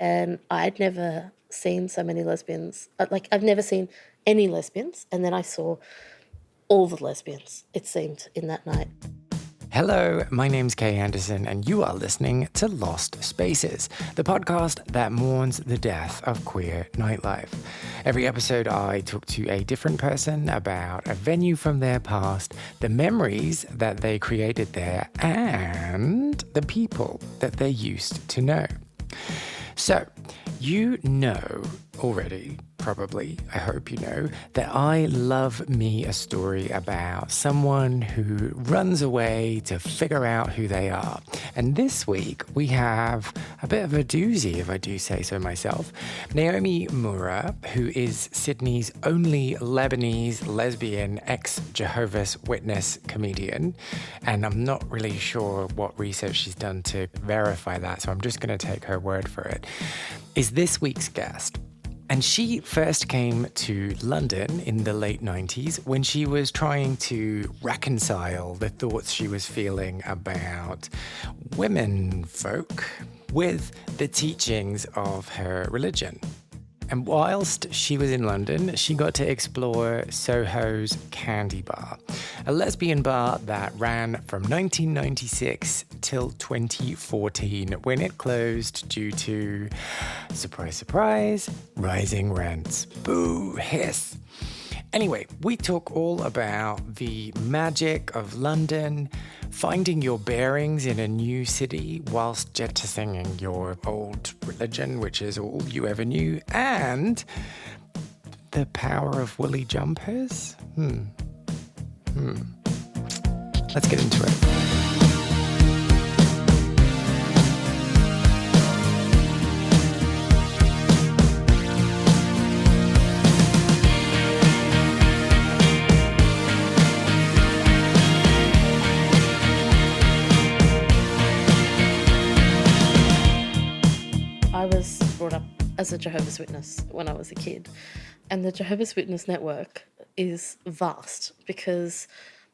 and I'd never seen so many lesbians. I've never seen any lesbians, and then I saw all the lesbians, it seemed, in that night. Hello, my name's Kay Anderson, and you are listening to Lost Spaces, the podcast that mourns the death of queer nightlife. Every episode, I talk to a different person about a venue from their past, the memories that they created there, and the people that they used to know. So, you know already, probably, I hope you know, that I love me a story about someone who runs away to figure out who they are. And this week we have a bit of a doozy, if I do say so myself. Naomi Mourra, who is Sydney's only Lebanese lesbian ex-Jehovah's Witness comedian. And I'm not really sure what research she's done to verify that, so I'm just going to take her word for it, is this week's guest. And she first came to London in the late 90s when she was trying to reconcile the thoughts she was feeling about women folk with the teachings of her religion. And whilst she was in London, she got to explore Soho's Candy Bar, a lesbian bar that ran from 1996 till 2014, when it closed due to, surprise, surprise, rising rents. Boo, hiss. Anyway, we talk all about the magic of London, finding your bearings in a new city whilst jettisoning your old religion, which is all you ever knew, and the power of woolly jumpers. Let's get into it. I was brought up as a Jehovah's Witness when I was a kid, and the Jehovah's Witness network is vast because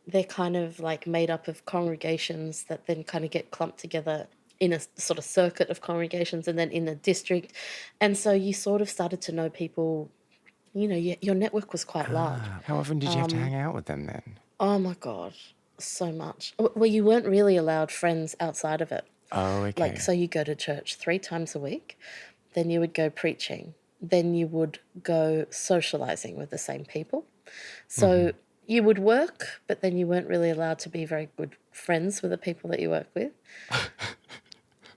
they're kind of like made up of congregations that then kind of get clumped together in a sort of circuit of congregations and then in a district. And so you sort of started to know people, you know, your network was quite large. How often did you have to hang out with them then? Oh my God, so much. Well, you weren't really allowed friends outside of it. Oh, okay. So you go to church 3 times a week, then you would go preaching, then you would go socialising with the same people. So you would work, but then you weren't really allowed to be very good friends with the people that you work with.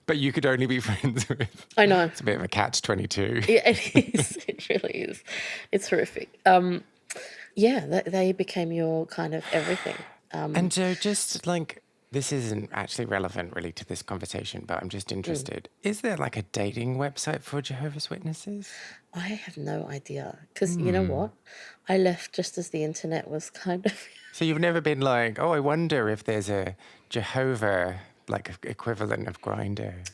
But you could only be friends with... I know. It's a bit of a catch-22. Yeah, it is. It really is. It's horrific. They became your kind of everything. And so just like... This isn't actually relevant really to this conversation, but I'm just interested. Is there like a dating website for Jehovah's Witnesses? I have no idea. Because you know what? I left just as the internet was kind of... So you've never been like, oh, I wonder if there's a Jehovah, like equivalent of Grindr.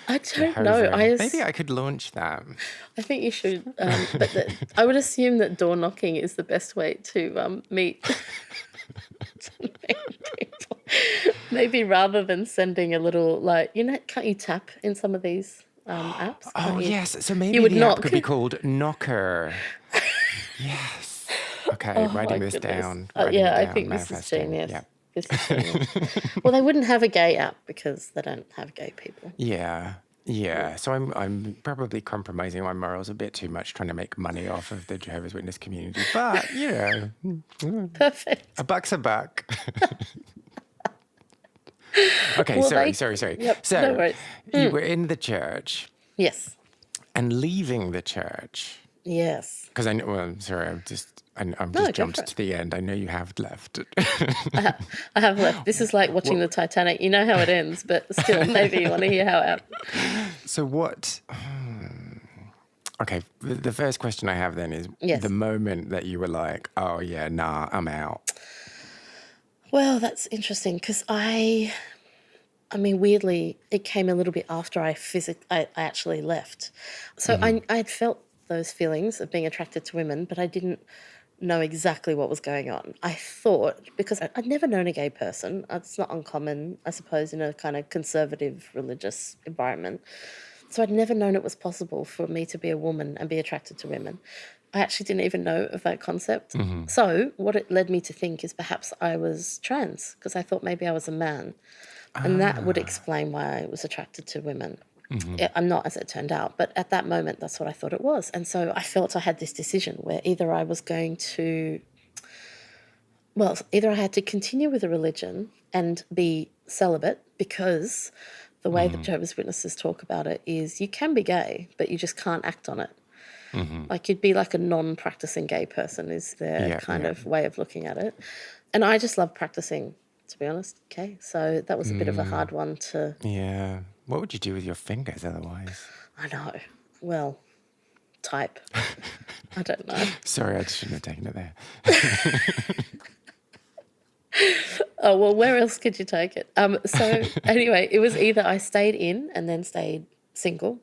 I don't know. Maybe I could launch that. I think you should. But I would assume that door knocking is the best way to meet people. Maybe rather than sending a little, like, you know, can't you tap in some of these apps? Oh, yes. So maybe You would the knock. app could be called Knocker. Yes. Okay, writing this goodness. down. I think this is genius. Yeah. This is genius. Well, they wouldn't have a gay app because they don't have gay people. Yeah. So I'm probably compromising my morals a bit too much, trying to make money off of the Jehovah's Witness community. But, you know. Perfect. A buck's a buck. Okay, Well, sorry. Yep, So no worries. you were in the church Yes. and leaving the church. Yes. Because I know, well, sorry, I'm just jumped to the end. I know you have left. I have left. This is like watching the Titanic. You know how it ends, but still, maybe you want to hear how it happened. So what... Okay, the first question I have then is the moment that you were like, oh yeah, nah, I'm out. Well, that's interesting because I mean, weirdly, it came a little bit after I actually left. So I had felt those feelings of being attracted to women, but I didn't know exactly what was going on. I thought, because I'd never known a gay person, it's not uncommon, I suppose, in a kind of conservative religious environment. So I'd never known it was possible for me to be a woman and be attracted to women. I actually didn't even know of that concept. So what it led me to think is perhaps I was trans, because I thought maybe I was a man. And that would explain why I was attracted to women. I'm not, as it turned out, but at that moment, that's what I thought it was. And so I felt I had this decision where either I was going to, well, either I had to continue with a religion and be celibate, because the way that Jehovah's Witnesses talk about it is you can be gay, but you just can't act on it. Like you'd be like a non-practicing gay person is their kind of way of looking at it. And I just love practicing, to be honest. Okay, so that was a bit of a hard one to... Yeah. What would you do with your fingers otherwise? I know. Well, type. I don't know. Sorry, I just shouldn't have taken it there. Oh, well, where else could you take it? So anyway, it was either I stayed in and then stayed single,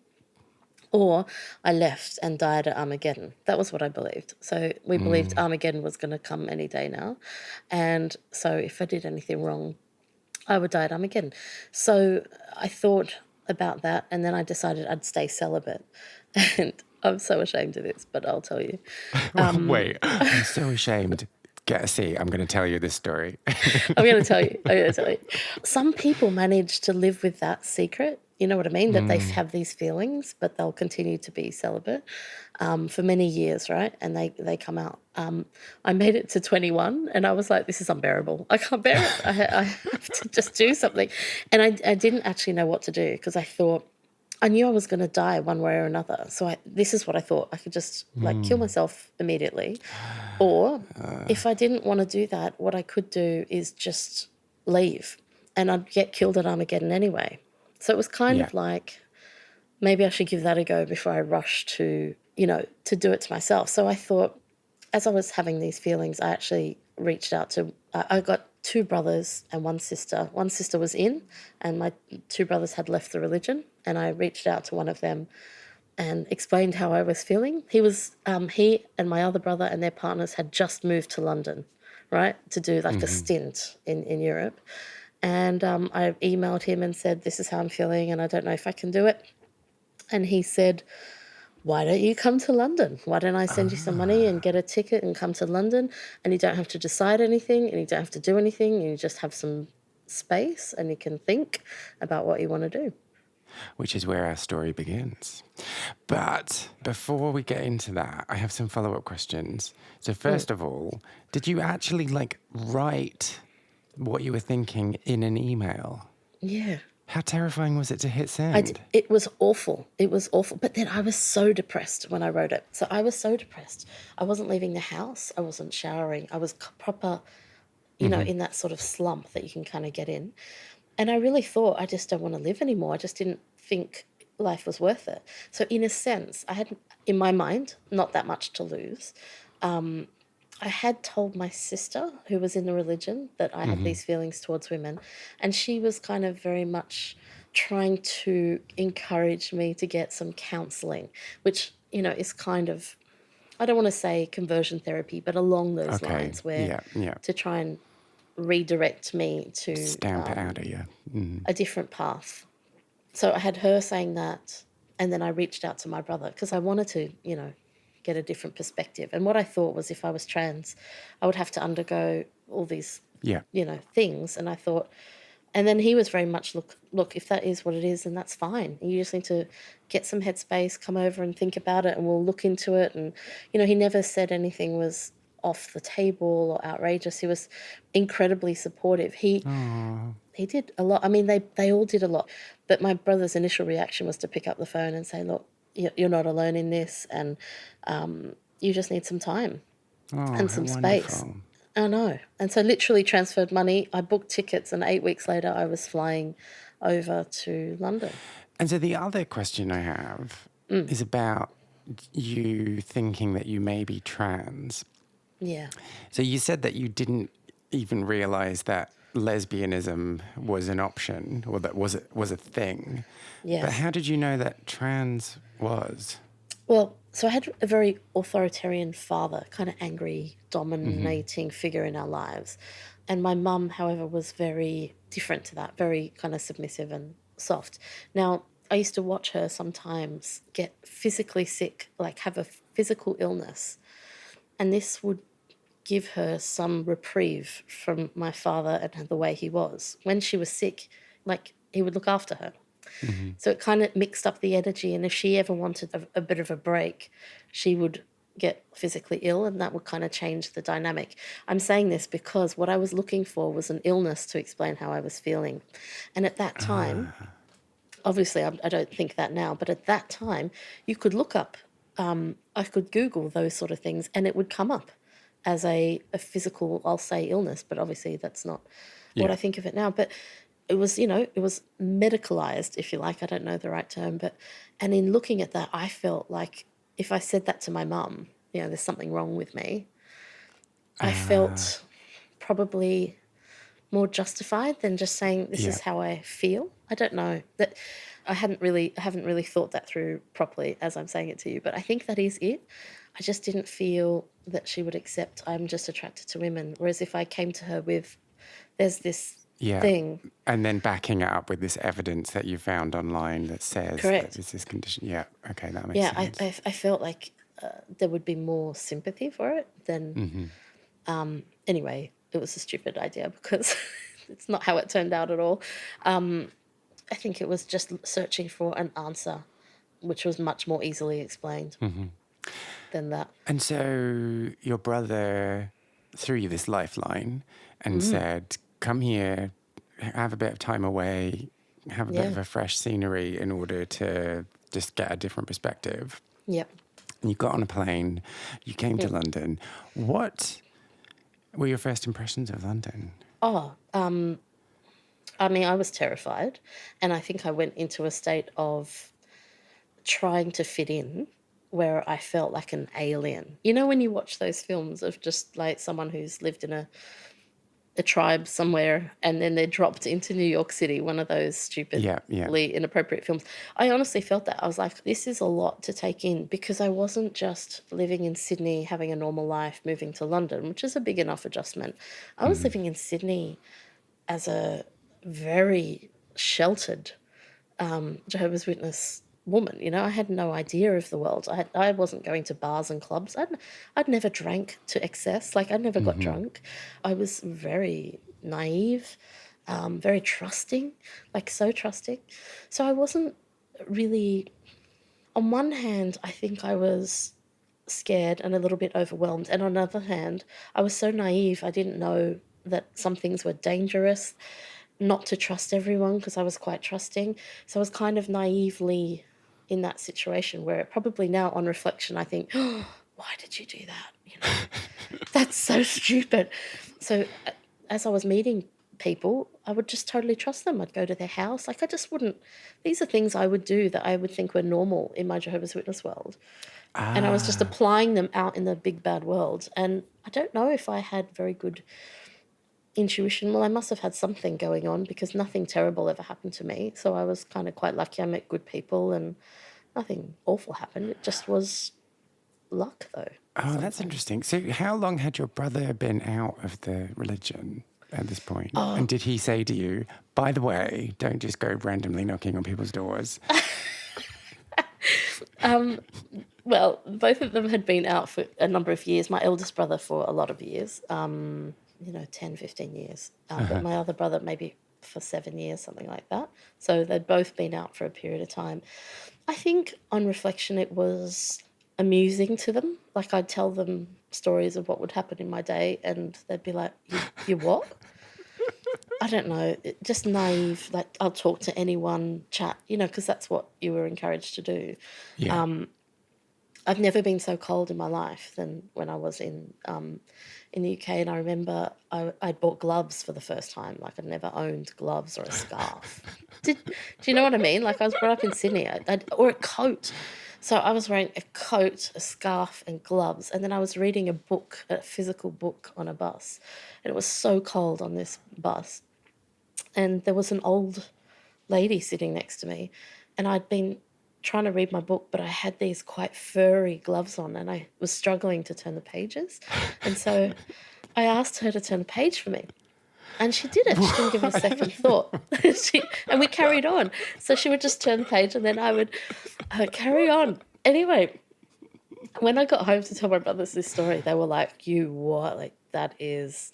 or I left and died at Armageddon. That was what I believed. So we believed Armageddon was going to come any day now. And so if I did anything wrong, I would die at Armageddon. So I thought about that, and then I decided I'd stay celibate. And I'm so ashamed of this, but I'll tell you. Wait, I'm so ashamed. Get a seat. I'm going to tell you this story. I'm going to tell you. Some people manage to live with that secret. You know what I mean? That they have these feelings, but they'll continue to be celibate for many years, right? And they come out. I made it to 21 and I was like, this is unbearable. I can't bear it. I have to just do something. And I didn't actually know what to do, because I knew I was going to die one way or another. So this is what I thought. I could just kill myself immediately. Or if I didn't want to do that, what I could do is just leave, and I'd get killed at Armageddon anyway. So it was kind of like, maybe I should give that a go before I rush to do it to myself. So I thought, as I was having these feelings, I actually reached out to, I got 2 brothers and 1 sister. 1 sister was in, and my 2 brothers had left the religion. And I reached out to one of them and explained how I was feeling. He and my other brother and their partners had just moved to London, right, to do like a stint in Europe. And I emailed him and said, this is how I'm feeling and I don't know if I can do it. And he said, why don't you come to London? Why don't I send you some money and get a ticket and come to London, and you don't have to decide anything and you don't have to do anything. You just have some space and you can think about what you want to do. Which is where our story begins. But before we get into that, I have some follow-up questions. So first of all, did you actually write what you were thinking in an email? Yeah. How terrifying was it to hit send? It was awful. It was awful. But then I was so depressed when I wrote it. So I was so depressed. I wasn't leaving the house. I wasn't showering. I was proper, in that sort of slump that you can kind of get in. And I really thought, I just don't want to live anymore. I just didn't think life was worth it. So in a sense, I had, in my mind, not that much to lose. I had told my sister, who was in the religion, that I had these feelings towards women. And she was kind of very much trying to encourage me to get some counselling, which, is kind of, I don't want to say conversion therapy, but along those lines, where to try and redirect me to stamp it out of you. A different path. So I had her saying that, and then I reached out to my brother because I wanted to, get a different perspective. And what I thought was, if I was trans, I would have to undergo all these, things. And I thought, and then he was very much, look, if that is what it is, then that's fine. You just need to get some headspace, come over and think about it, and we'll look into it. And, he never said anything was off the table or outrageous. He was incredibly supportive. He did a lot. I mean, they all did a lot. But my brother's initial reaction was to pick up the phone and say, look, you're not alone in this, and you just need some time and some space. I know. And so literally transferred money. I booked tickets, and 8 weeks later I was flying over to London. And so the other question I have is about you thinking that you may be trans. Yeah. So you said that you didn't even realise that lesbianism was an option, or that was a thing. Yes. But how did you know that trans was? Well, so I had a very authoritarian father, kind of angry, dominating figure in our lives. And my mum, however, was very different to that, very kind of submissive and soft. Now, I used to watch her sometimes get physically sick, like have a physical illness. And this would give her some reprieve from my father and the way he was. When she was sick, like he would look after her. Mm-hmm. So it kind of mixed up the energy. And if she ever wanted a bit of a break, she would get physically ill, and that would kind of change the dynamic. I'm saying this because what I was looking for was an illness to explain how I was feeling. And at that time, obviously I don't think that now, but at that time you could look up, I could Google those sort of things and it would come up as a physical, I'll say, illness, but obviously that's not what I think of it now. But it was, it was medicalized, if you like. I don't know the right term, and in looking at that, I felt like if I said that to my mum, there's something wrong with me, I felt probably more justified than just saying this is how I feel. I don't know. That I haven't really thought that through properly as I'm saying it to you, but I think that is it. I just didn't feel that she would accept I'm just attracted to women. Whereas if I came to her with there's this thing. And then backing it up with this evidence that you found online that says Correct. that it's this condition. Yeah. Okay, that makes sense. Yeah, I felt like there would be more sympathy for it than... Anyway, it was a stupid idea because it's not how it turned out at all. I think it was just searching for an answer, which was much more easily explained than that. And so your brother threw you this lifeline and said, come here, have a bit of time away, have a bit of a fresh scenery in order to just get a different perspective. Yep. And you got on a plane, you came to London. What were your first impressions of London? I mean, I was terrified, and I think I went into a state of trying to fit in where I felt like an alien. You know, when you watch those films of just like someone who's lived in a tribe somewhere and then they're dropped into New York City, one of those stupidly inappropriate films. I honestly felt that. I was like, this is a lot to take in, because I wasn't just living in Sydney, having a normal life, moving to London, which is a big enough adjustment. I was living in Sydney as a very sheltered Jehovah's Witness woman. I had no idea of the world. I wasn't going to bars and clubs. I'd never drank to excess. Like, I never got drunk. I was very naive, very trusting, like so trusting. So I wasn't really... On one hand, I think I was scared and a little bit overwhelmed. And on the other hand, I was so naive. I didn't know that some things were dangerous, not to trust everyone, because I was quite trusting. So I was kind of naively in that situation where probably now on reflection, I think, oh, why did you do that? That's so stupid. So as I was meeting people, I would just totally trust them. I'd go to their house. Like, I just wouldn't... These are things I would do that I would think were normal in my Jehovah's Witness world. And I was just applying them out in the big bad world. And I don't know if I had very good intuition. Well, I must have had something going on, because nothing terrible ever happened to me. So I was kind of quite lucky. I met good people and nothing awful happened. It just was luck, though. Oh, that's interesting. So how long had your brother been out of the religion at this point? And did he say to you, by the way, don't just go randomly knocking on people's doors? Well, both of them had been out for a number of years. My eldest brother for a lot of years, 10, 15 years. But my other brother maybe for 7 years, something like that. So they'd both been out for a period of time. I think on reflection, it was amusing to them. Like, I'd tell them stories of what would happen in my day and they'd be like, you what? I don't know, just naive. Like, I'll talk to anyone, chat, because that's what you were encouraged to do. Yeah. I've never been so cold in my life than when I was in the UK. And I remember I bought gloves for the first time. Like, I'd never owned gloves or a scarf. Do you know what I mean? Like, I was brought up in Sydney, or a coat. So I was wearing a coat, a scarf and gloves. And then I was reading a book, a physical book on a bus. And it was so cold on this bus. And there was an old lady sitting next to me. And I'd been trying to read my book, but I had these quite furry gloves on and I was struggling to turn the pages. And so I asked her to turn the page for me. And she didn't. She didn't give it a second thought. And we carried on. So she would just turn the page and then I would carry on. Anyway, when I got home to tell my brothers this story, they were like, you what? Like, that is,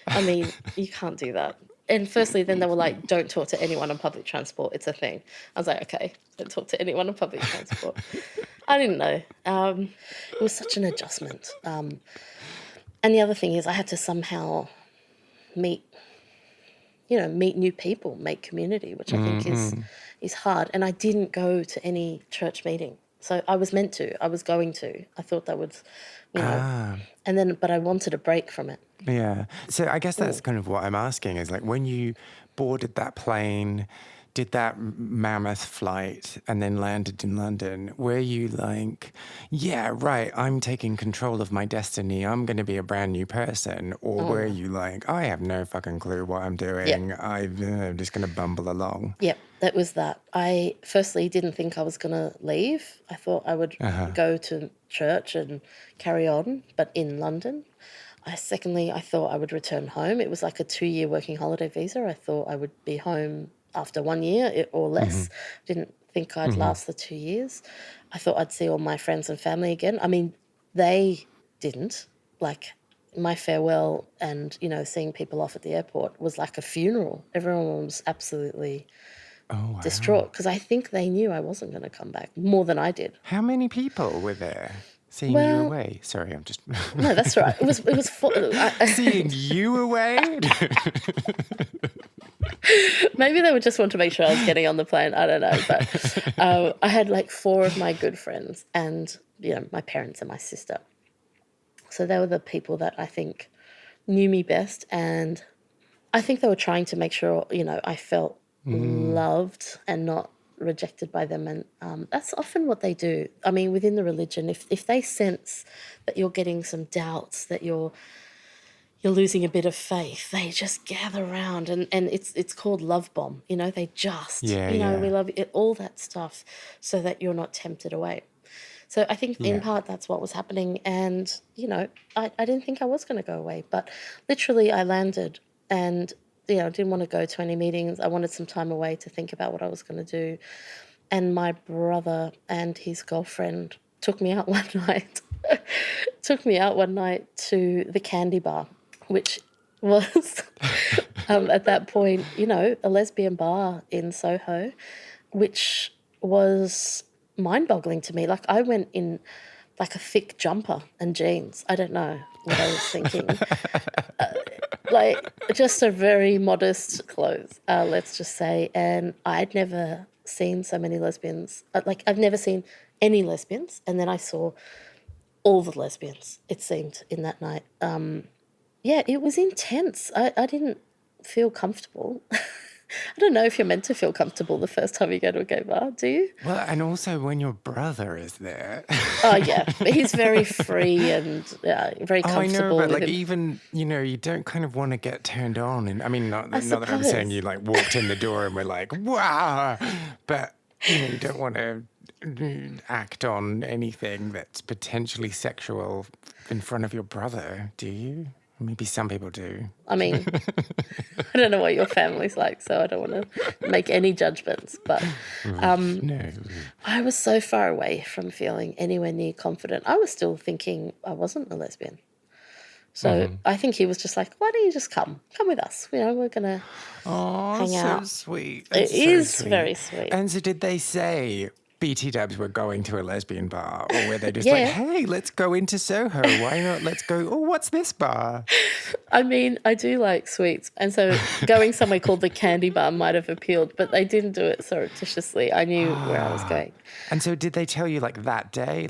I mean, you can't do that. And firstly, then they were like, don't talk to anyone on public transport. It's a thing. I was like, okay, don't talk to anyone on public transport. I didn't know. It was such an adjustment. And the other thing is I had to somehow meet new people, make community, which I think is hard. And I didn't go to any church meeting. So I was meant to. I was going to. I thought that would, but I wanted a break from it. Yeah. So I guess that's kind of what I'm asking is like when you boarded that plane, did that mammoth flight and then landed in London, were you like, yeah, right, I'm taking control of my destiny. I'm going to be a brand new person. Or were you like, I have no fucking clue what I'm doing. Yep. I'm just going to bumble along. Yep, that was that. I firstly didn't think I was going to leave. I thought I would go to church and carry on, but in London. Secondly, I thought I would return home. It was like a 2-year working holiday visa. I thought I would be home after 1 year or less. Didn't think I'd last the 2 years. I thought I'd see all my friends and family again. I mean, they didn't. Like, my farewell and, seeing people off at the airport was like a funeral. Everyone was absolutely distraught because I think they knew I wasn't going to come back more than I did. How many people were there? Seeing you away. Sorry, I'm just... No, that's right. It was Seeing you away? Maybe they would just want to make sure I was getting on the plane. I don't know. But I had like 4 of my good friends and, my parents and my sister. So they were the people that I think knew me best. And I think they were trying to make sure, I felt loved and not rejected by them. And that's often what they do. I mean, within the religion, if they sense that you're getting some doubts, that you're losing a bit of faith, they just gather around and it's called love bomb. They just, we love it, all that stuff so that you're not tempted away. So I think in part that's what was happening. And, I didn't think I was going to go away, but literally I landed and didn't want to go to any meetings. I wanted some time away to think about what I was going to do. And my brother and his girlfriend took me out one night. To the Candy Bar, which was at that point, a lesbian bar in Soho, which was mind-boggling to me. Like I went in like a thick jumper and jeans. I don't know what I was thinking. Like just a very modest clothes, let's just say. And I'd never seen so many lesbians. I've never seen any lesbians. And then I saw all the lesbians, it seemed, in that night. It was intense. I didn't feel comfortable. I don't know if you're meant to feel comfortable the first time you go to a gay bar, do you? Well, and also when your brother is there. Oh, yeah. He's very free and very comfortable. I know, but even, you don't kind of want to get turned on. And I mean, not that I'm saying you walked in the door and were like, wow. But, you don't want to act on anything that's potentially sexual in front of your brother, do you? Maybe some people do. I mean, I don't know what your family's like, so I don't want to make any judgments. But no. I was so far away from feeling anywhere near confident. I was still thinking I wasn't a lesbian. So I think he was just like, why don't you just come with us? We're going to hang out. So sweet. It is very sweet. And so did they say BT dubs were going to a lesbian bar, or were they just like, hey, let's go into Soho, why not, let's go, what's this bar? I mean, I do like sweets, and so going somewhere called the Candy Bar might have appealed, but they didn't do it surreptitiously. I knew where I was going. And so did they tell you that day,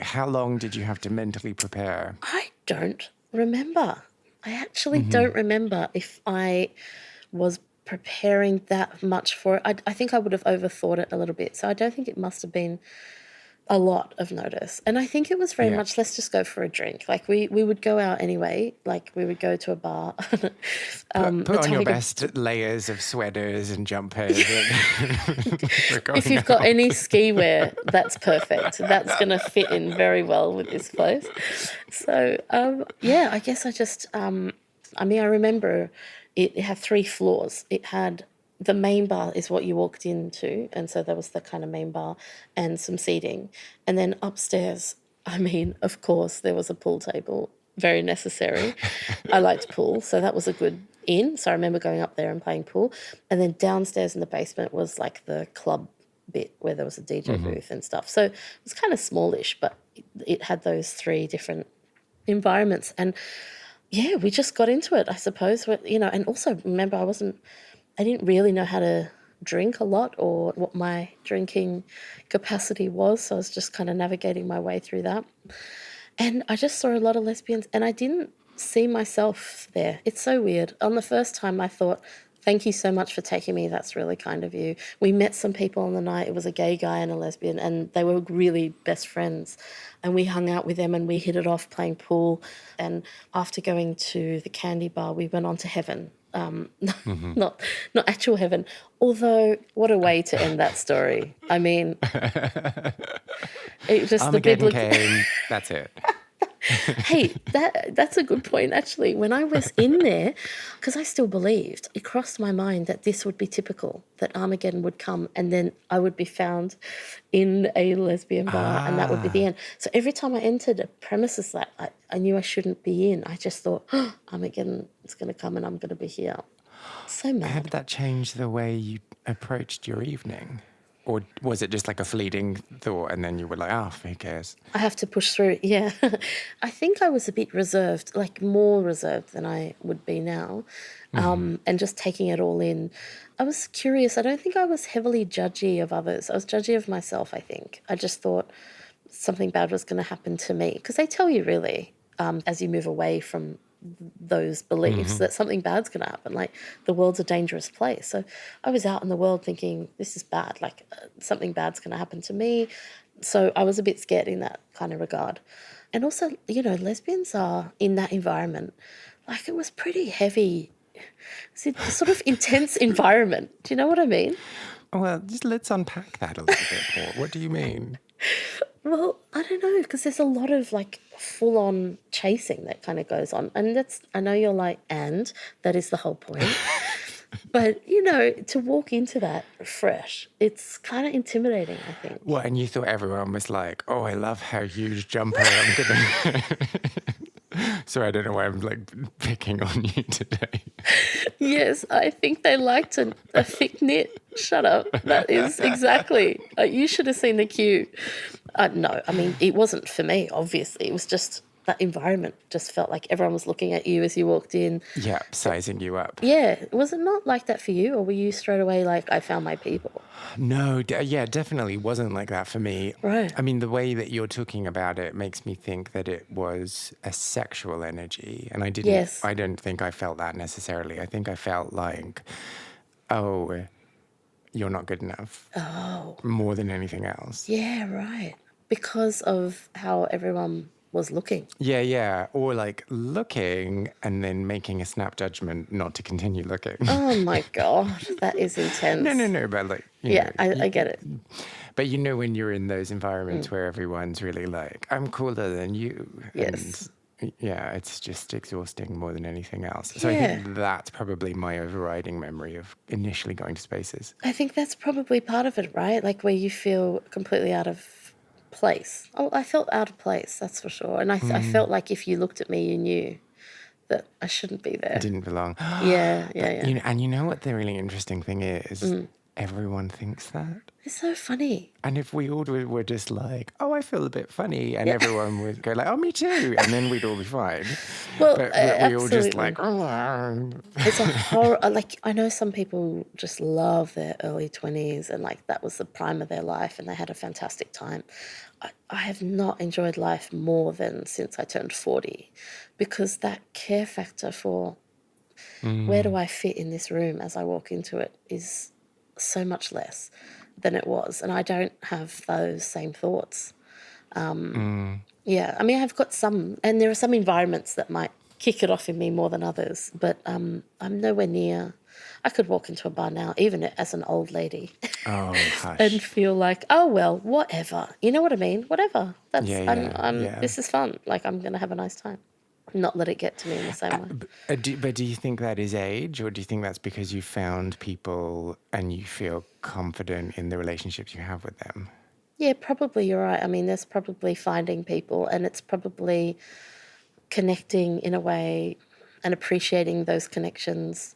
how long did you have to mentally prepare? I don't remember. I actually don't remember if I was preparing that much for it. I think I would have overthought it a little bit. So I don't think it must have been a lot of notice. And I think it was very much, let's just go for a drink. Like we would go out anyway. Like we would go to a bar. Put on your best layers of sweaters and jumpers. If you've got any ski wear, that's perfect. That's going to fit in very well with this place. So, I guess I just, I remember It had 3 floors. It had the main bar is what you walked into, and so there was the kind of main bar and some seating. And then upstairs, I mean, of course, there was a pool table, very necessary. I liked pool, so that was a good in. So I remember going up there and playing pool. And then downstairs in the basement was like the club bit where there was a DJ booth and stuff. So it was kind of smallish, but it had those 3 different environments. And yeah, we just got into it, I suppose. And also remember, I didn't really know how to drink a lot or what my drinking capacity was. So I was just kind of navigating my way through that. And I just saw a lot of lesbians and I didn't see myself there. It's so weird. On the first time I thought, thank you so much for taking me. That's really kind of you. We met some people on the night. It was a gay guy and a lesbian, and they were really best friends. And we hung out with them and we hit it off playing pool. And after going to the candy bar, we went on to heaven. Not actual heaven. Although, what a way to end that story. I mean, it just Armageddon came. That's it. Hey, that's a good point, actually. When I was in there, because I still believed, it crossed my mind that this would be typical, that Armageddon would come and then I would be found in a lesbian bar and that would be the end. So every time I entered a premises that I knew I shouldn't be in, I just thought, oh, Armageddon is going to come and I'm going to be here. So mad. How did that change the way you approached your evening? Or was it just like a fleeting thought and then you were like, who cares? I have to push through. Yeah. I think I was a bit reserved, like more reserved than I would be now. And just taking it all in. I was curious. I don't think I was heavily judgy of others. I was judgy of myself, I think. I just thought something bad was going to happen to me. Because they tell you really, as you move away from those beliefs that something bad's going to happen, like the world's a dangerous place. So I was out in the world thinking this is bad, like something bad's going to happen to me. So I was a bit scared in that kind of regard. And also, lesbians are in that environment, like it was pretty heavy. It's a sort of intense environment. Do you know what I mean? Well, just let's unpack that a little bit more. What do you mean? Well, I don't know, because there's a lot of like full-on chasing that kind of goes on. And I know you're like, and that is the whole point. But, to walk into that fresh, it's kind of intimidating, I think. Well, and you thought everyone was like, oh, I love her huge jumper. I'm going to... Sorry, I don't know why I'm like picking on you today. Yes, I think they liked a thick knit. Shut up. That is exactly. You should have seen the queue. No, I mean, it wasn't for me, obviously. It was just that environment just felt like everyone was looking at you as you walked in. Yeah, sizing you up. Yeah. Was it not like that for you, or were you straight away like, I found my people? No, definitely wasn't like that for me. Right. I mean, the way that you're talking about it makes me think that it was a sexual energy. And I didn't, Yes. I don't think I felt that necessarily. I think I felt like, oh, you're not good enough. Oh. More than anything else. Yeah, right. Because of how everyone was looking. Yeah. Or like looking and then making a snap judgment not to continue looking. Oh my God, that is intense. No, but like, I get it. But when you're in those environments where everyone's really like, I'm cooler than you. Yes. And it's just exhausting more than anything else. So I think that's probably my overriding memory of initially going to spaces. I think that's probably part of it, right? Like where you feel completely out of place. Oh, I felt out of place, that's for sure. And I felt like if you looked at me, you knew that I shouldn't be there. I didn't belong. Yeah. And you know what the really interesting thing is? Everyone thinks that. It's so funny. And if we all were just like, oh, I feel a bit funny, and everyone would go like, oh, me too, and then we'd all be fine. Well, but we all just like, oh. It's a horror. Like, I know some people just love their early 20s and like that was the prime of their life and they had a fantastic time. I have not enjoyed life more than since I turned 40, because that care factor for where do I fit in this room as I walk into it is so much less than it was. And I don't have those same thoughts. Yeah, I mean, I've got some, and there are some environments that might kick it off in me more than others, but I'm nowhere near. I could walk into a bar now, even as an old lady, and feel like, oh, well, whatever. You know what I mean? Whatever. This is fun. Like, I'm going to have a nice time. not let it get to me in the same way. But do you think that is age, or do you think that's because you found people and you feel confident in the relationships you have with them? Yeah, probably you're right. I mean, there's probably finding people, and it's probably connecting in a way and appreciating those connections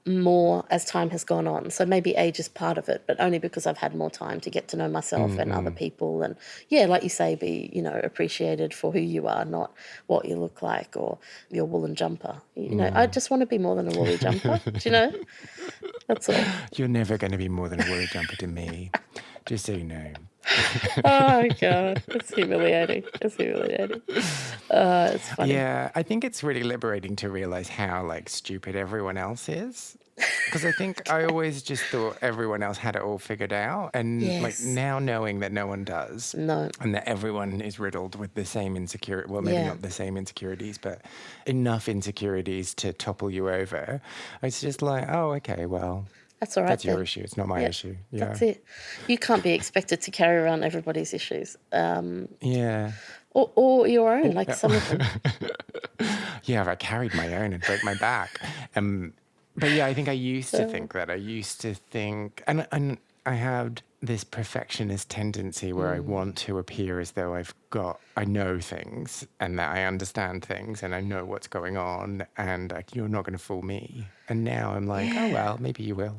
more as time has gone on. So maybe age is part of it, but only because I've had more time to get to know myself and other people. And yeah, like you say, be, appreciated for who you are, not what you look like or your woolen jumper. I just want to be more than a woolly jumper. Do you know? That's all. You're never going to be more than a woolly jumper to me, just so you know. Oh, God. It's humiliating. It's humiliating. It's funny. Yeah, I think it's really liberating to realize how, stupid everyone else is. Because I think I always just thought everyone else had it all figured out. And, Yes. now knowing that no one does. No. And that everyone is riddled with the same insecurity. Well, maybe Yeah. not the same insecurities, but enough insecurities to topple you over. It's just like, oh, okay, well... That's all right. That's your then. issue. It's not my issue. Yeah. That's it. You can't be expected to carry around everybody's issues. Yeah. Or your own, like some of them. Yeah, I carried my own and broke my back. But yeah, I think I used to think that. I used to think, and I had this perfectionist tendency where I want to appear as though I know things and that I understand things and I know what's going on and you're not going to fool me. And now I'm like, oh, well, maybe you will.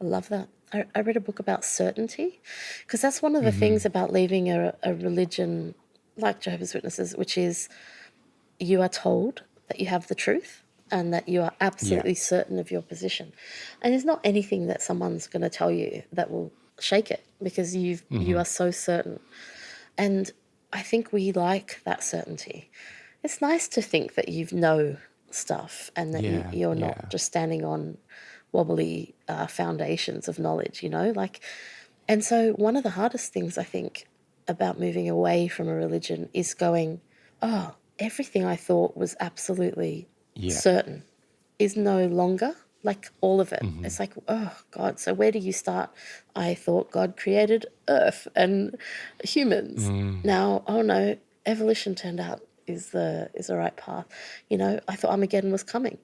I love that. I read a book about certainty because that's one of the things about leaving a religion like Jehovah's Witnesses, which is you are told that you have the truth and that you are absolutely certain of your position. And there's not anything that someone's going to tell you that will shake it because you are so certain. And I think we like that certainty. It's nice to think that you know stuff and that you're not just standing on wobbly foundations of knowledge, And so one of the hardest things I think about moving away from a religion is going, oh, everything I thought was absolutely certain is no longer, like all of it. It's like, oh, God, so where do you start? I thought God created Earth and humans. Now, oh no, evolution turned out is the right path. I thought Armageddon was coming.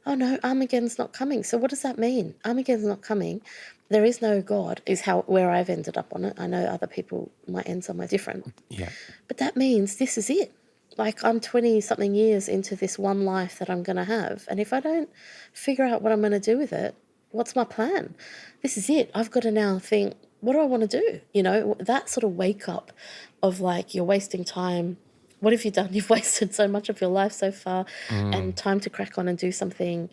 Oh no, Armageddon's not coming. So what does that mean? Armageddon's not coming. There is no God is where I've ended up on it. I know other people might end somewhere different. Yeah. But that means this is it. Like I'm 20-something years into this one life that I'm going to have. And if I don't figure out what I'm going to do with it, what's my plan? This is it. I've got to now think, what do I want to do? That sort of wake up of like you're wasting time. What have you done? You've wasted so much of your life so far and time to crack on and do something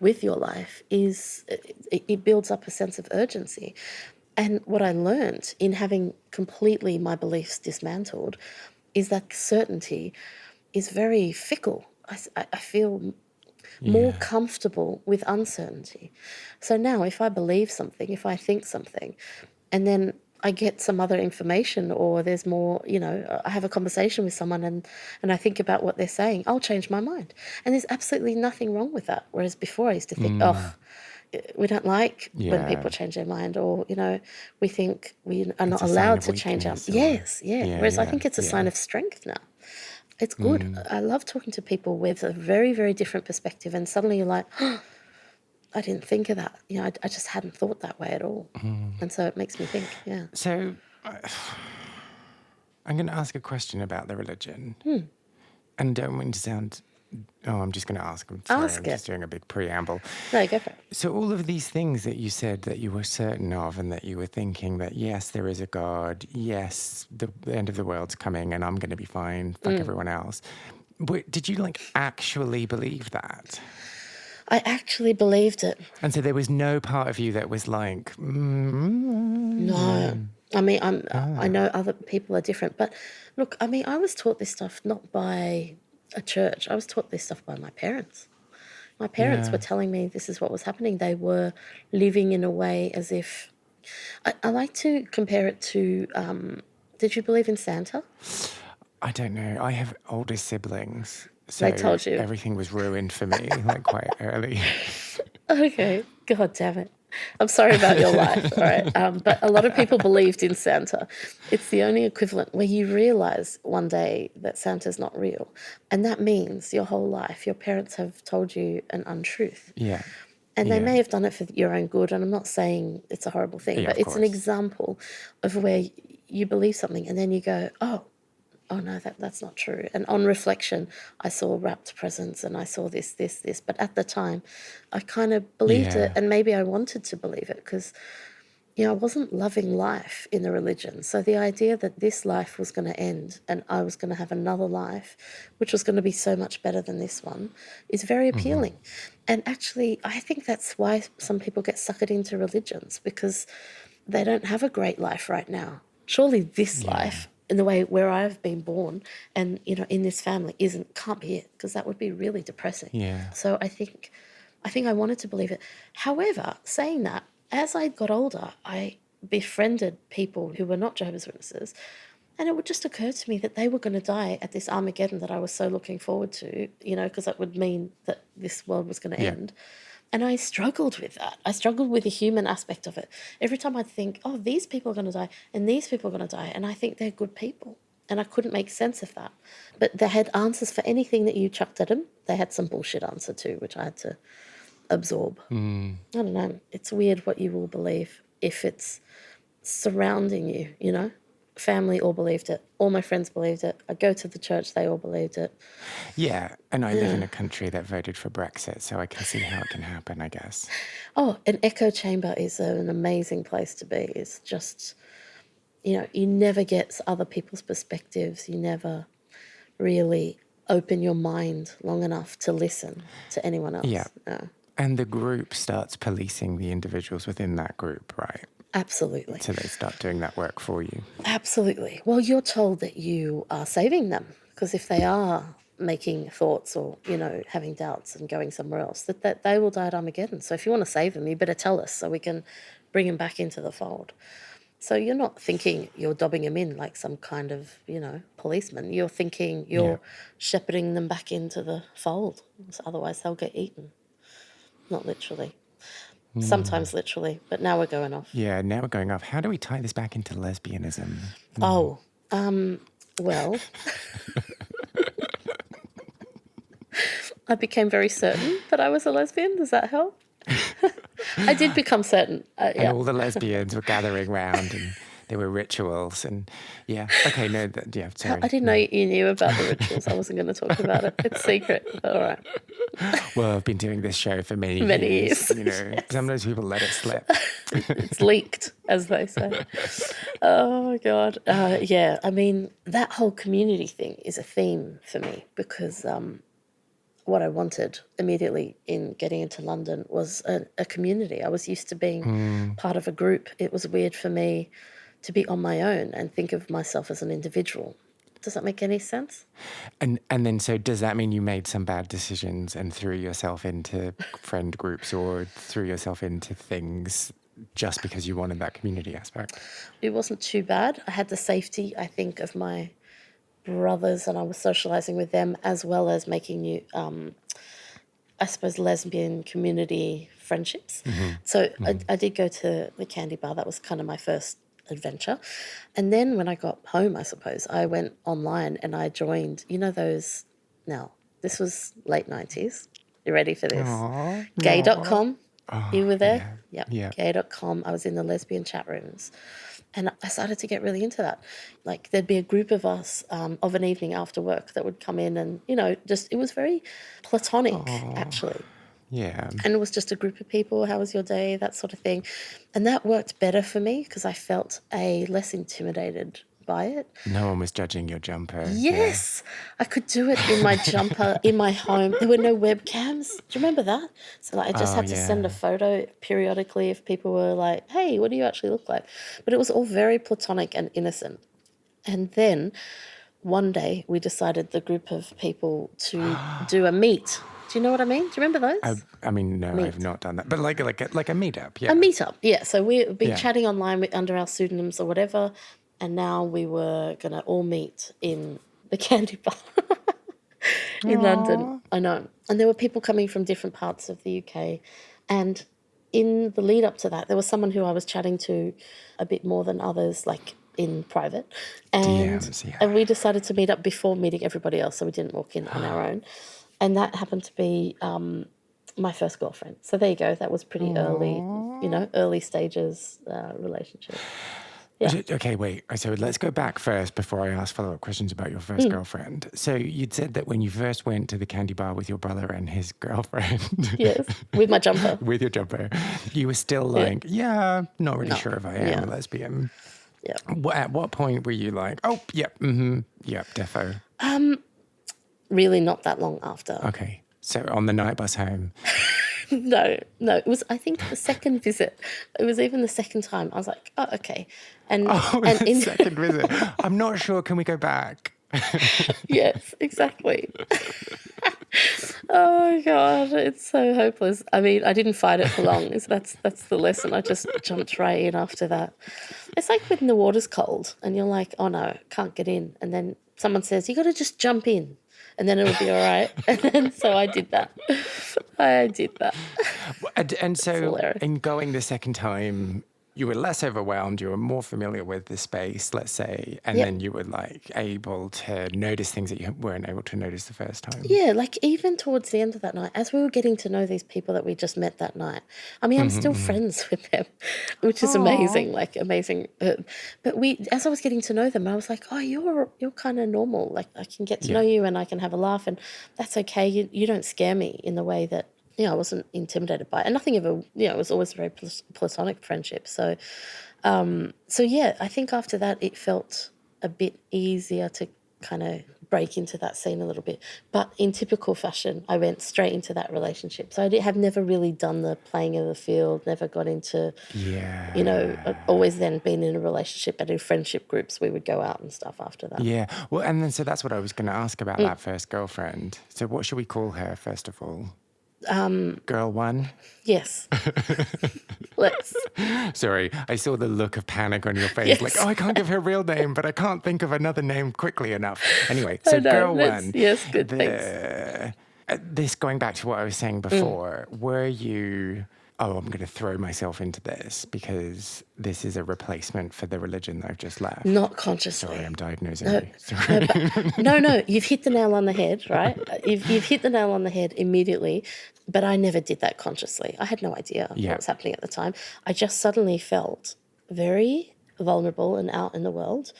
with your life it builds up a sense of urgency. And what I learned in having completely my beliefs dismantled is that certainty is very fickle. I feel more comfortable with uncertainty. So now if I believe something, if I think something, and then I get some other information or there's more, I have a conversation with someone and I think about what they're saying, I'll change my mind. And there's absolutely nothing wrong with that. Whereas before I used to think, we don't like when people change their mind or, we think we are not allowed to change our... Yes, Whereas I think it's a sign of strength now. It's good. I love talking to people with a very, very different perspective and suddenly you're like, oh, I didn't think of that. I just hadn't thought that way at all. And so it makes me think, So I'm going to ask a question about the religion. And don't mean to sound... Oh, I'm just going to ask. I'm sorry, I'm just doing a big preamble. No, go for it. So all of these things that you said that you were certain of and that you were thinking that, yes, there is a God. Yes, the end of the world's coming and I'm going to be fine, fuck everyone else. But did you actually believe that? I actually believed it. And so there was no part of you that was like... No. I mean, I know other people are different. But look, I mean, I was taught this stuff not by a church. I was taught this stuff by my parents. My parents were telling me this is what was happening. They were living in a way as if... I like to compare it to... did you believe in Santa? I don't know. I have older siblings. So They told you. Everything was ruined for me quite early. Okay. God damn it. I'm sorry about your life, all right? But a lot of people believed in Santa. It's the only equivalent where you realise one day that Santa's not real. And that means your whole life, your parents have told you an untruth. Yeah. And they Yeah. may have done it for your own good, and I'm not saying it's a horrible thing, Yeah, but of it's an course. example of where you believe something and then you go, oh no, that's not true. And on reflection, I saw wrapped presents and I saw this. But at the time, I kind of believed it, Yeah. and maybe I wanted to believe it because, I wasn't loving life in the religion. So the idea that this life was going to end and I was going to have another life, which was going to be so much better than this one, is very appealing. And actually, I think that's why some people get suckered into religions, because they don't have a great life right now. Surely this life, in the way where I've been born and, in this family, can't be it, because that would be really depressing. Yeah. So I think I wanted to believe it. However, saying that, as I got older, I befriended people who were not Jehovah's Witnesses, and it would just occur to me that they were going to die at this Armageddon that I was so looking forward to, because that would mean that this world was going to end. And I struggled with that. I struggled with the human aspect of it. Every time I'd think, oh, these people are going to die and these people are going to die, and I think they're good people. And I couldn't make sense of that. But they had answers for anything that you chucked at them. They had some bullshit answer too, which I had to absorb. I don't know. It's weird what you will believe if it's surrounding you. Family all believed it. All my friends believed it. I go to the church, they all believed it. Yeah. And I live in a country that voted for Brexit, so I can see how it can happen, I guess. Oh, an echo chamber is an amazing place to be. It's just, you never get other people's perspectives. You never really open your mind long enough to listen to anyone else. Yeah. No. And the group starts policing the individuals within that group, right? Absolutely. So they start doing that work for you. Absolutely. Well, you're told that you are saving them, because if they are making thoughts or, having doubts and going somewhere else, that they will die at Armageddon. So if you want to save them, you better tell us so we can bring them back into the fold. So you're not thinking you're dobbing them in like some kind of, policeman. You're thinking you're shepherding them back into the fold. So otherwise they'll get eaten. Not literally. Sometimes literally, but now we're going off. Yeah, now we're going off. How do we tie this back into lesbianism? Oh, well, I became very certain that I was a lesbian. Does that help? I did become certain. And Yeah. all the lesbians were gathering round and there were rituals and sorry. I didn't know you knew about the rituals. I wasn't going to talk about it. It's secret, but all right. Well, I've been doing this show for many years. Yes. Sometimes people let it slip. It's leaked, as they say. Oh, God. Yeah, I mean, that whole community thing is a theme for me, because what I wanted immediately in getting into London was a community. I was used to being part of a group. It was weird for me to be on my own and think of myself as an individual. Does that make any sense? And then, so does that mean you made some bad decisions and threw yourself into friend groups or threw yourself into things just because you wanted that community aspect? It wasn't too bad. I had the safety, I think, of my brothers, and I was socialising with them, as well as making new, I suppose, lesbian community friendships. So I did go to the candy bar. That was kind of my first adventure. And then when I got home, I suppose, I went online and I joined, those, now, this was late 90s. You ready for this? Aww, Gay.com. Oh, You were there? Yeah. Yep. Gay.com. I was in the lesbian chat rooms. And I started to get really into that. Like, there'd be a group of us of an evening after work that would come in and, it was very platonic, actually. Yeah. And it was just a group of people. How was your day? That sort of thing. And that worked better for me because I felt less intimidated by it. No one was judging your jumper. Yes. I could do it in my jumper, in my home. There were no webcams. Do you remember that? So I just had to send a photo periodically if people were like, hey, what do you actually look like? But it was all very platonic and innocent. And then one day we decided, the group of people, to do a meet. Do you know what I mean? Do you remember those? I mean, no, I've not done that. But like a meetup, yeah. A meetup, yeah. So we've been chatting online under our pseudonyms or whatever, and now we were going to all meet in the candy bar in London. I know. And there were people coming from different parts of the UK. And in the lead up to that, there was someone who I was chatting to a bit more than others, like in private. And, DMs, yeah. and we decided to meet up before meeting everybody else, so we didn't walk in on our own. And that happened to be my first girlfriend. So there you go. That was pretty early, early stages relationship. Yeah. Okay, wait. So let's go back first before I ask follow-up questions about your first girlfriend. So you'd said that when you first went to the candy bar with your brother and his girlfriend. Yes, with my jumper. With your jumper. You were still like, not really sure if I am a lesbian. Yeah. At what point were you like, oh, yep, yep, defo? Really not that long after. Okay. So on the night bus home. No. It was, I think, the second visit. It was even the second time. I was like, oh, okay. And The second visit. I'm not sure. Can we go back? Yes, exactly. Oh my God, it's so hopeless. I mean, I didn't fight it for long. That's the lesson. I just jumped right in after that. It's like when the water's cold and you're like, oh no, can't get in. And then someone says, you got to just jump in and then it'll be all right. And then so I did that. And so hilarious. in going the second time, you were less overwhelmed, you were more familiar with the space, let's say, and then you were like able to notice things that you weren't able to notice the first time. Yeah, like even towards the end of that night, as we were getting to know these people that we just met that night, I mean, I'm still friends with them, which is amazing, like amazing. But as I was getting to know them, I was like, oh, you're kind of normal. Like I can get to know you and I can have a laugh and that's okay. You don't scare me in the way that, I wasn't intimidated by it. And nothing ever, it was always a very platonic friendship. So, I think after that it felt a bit easier to kind of break into that scene a little bit. But in typical fashion, I went straight into that relationship. So I have never really done the playing of the field, never got into, always then been in a relationship and in friendship groups. We would go out and stuff after that. Yeah. Well, and then so that's what I was going to ask about that first girlfriend. So what should we call her, first of all? Girl one? Yes. Let's. Sorry, I saw the look of panic on your face. Yes. Like, I can't give her a real name, but I can't think of another name quickly enough. Anyway, so girl one. Yes, good, thanks. This, going back to what I was saying before, were you... Oh, I'm going to throw myself into this because this is a replacement for the religion that I've just left. Not consciously. Sorry, I'm diagnosing you. Sorry. No, you've hit the nail on the head, right? You've hit the nail on the head immediately, but I never did that consciously. I had no idea what was happening at the time. I just suddenly felt very vulnerable and out in the world,